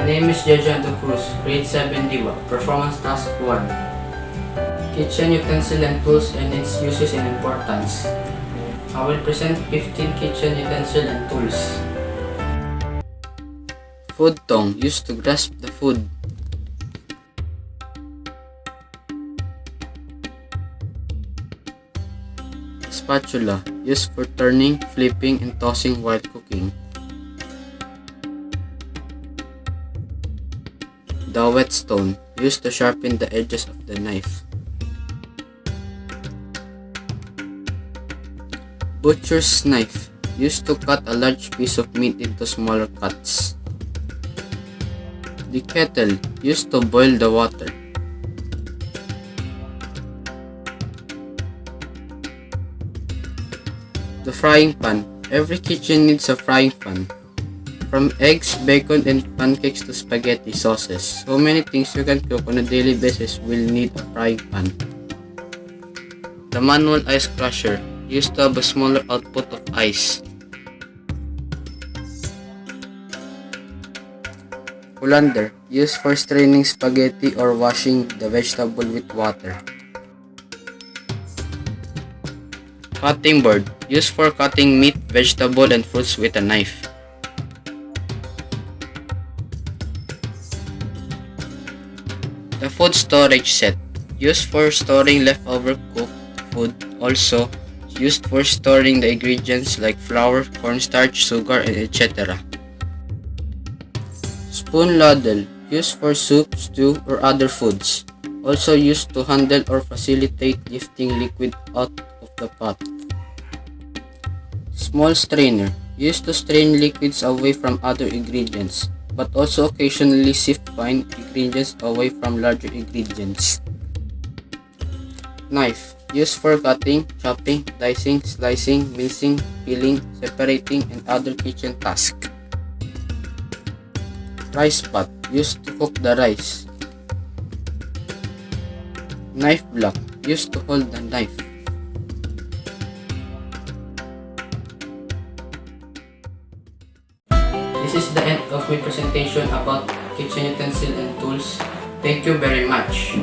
name is Cruz, Grade 7 Diwa, Performance Task 1. Kitchen utensil and tools and its uses and importance. I will present 15 kitchen utensil and tools. Food tongue, used to grasp the food. Spatula, used for turning, flipping, and tossing while cooking. The whetstone, used to sharpen the edges of the knife. Butcher's knife, used to cut a large piece of meat into smaller cuts. The kettle, used to boil the water. The frying pan, every kitchen needs a frying pan. From eggs, bacon, and pancakes to spaghetti sauces. So many things you can cook on a daily basis will need a frying pan. The manual ice crusher, used to have a smaller output of ice. Colander, used for straining spaghetti or washing the vegetable with water. Cutting board, used for cutting meat, vegetable, and fruits with a knife. The food storage set, used for storing leftover cooked food, also used for storing the ingredients like flour, cornstarch, sugar, and etc. Spoon ladle, used for soup, stew, or other foods, also used to handle or facilitate lifting liquid out of the pot. Small strainer, used to strain liquids away from other ingredients, but also occasionally sift fine ingredients away from larger ingredients. Knife, used for cutting, chopping, dicing, slicing, mincing, peeling, separating, and other kitchen tasks. Rice pot, used to cook the rice. Knife block, used to hold the knife. This is the end of my presentation about kitchen utensil and tools. Thank you very much.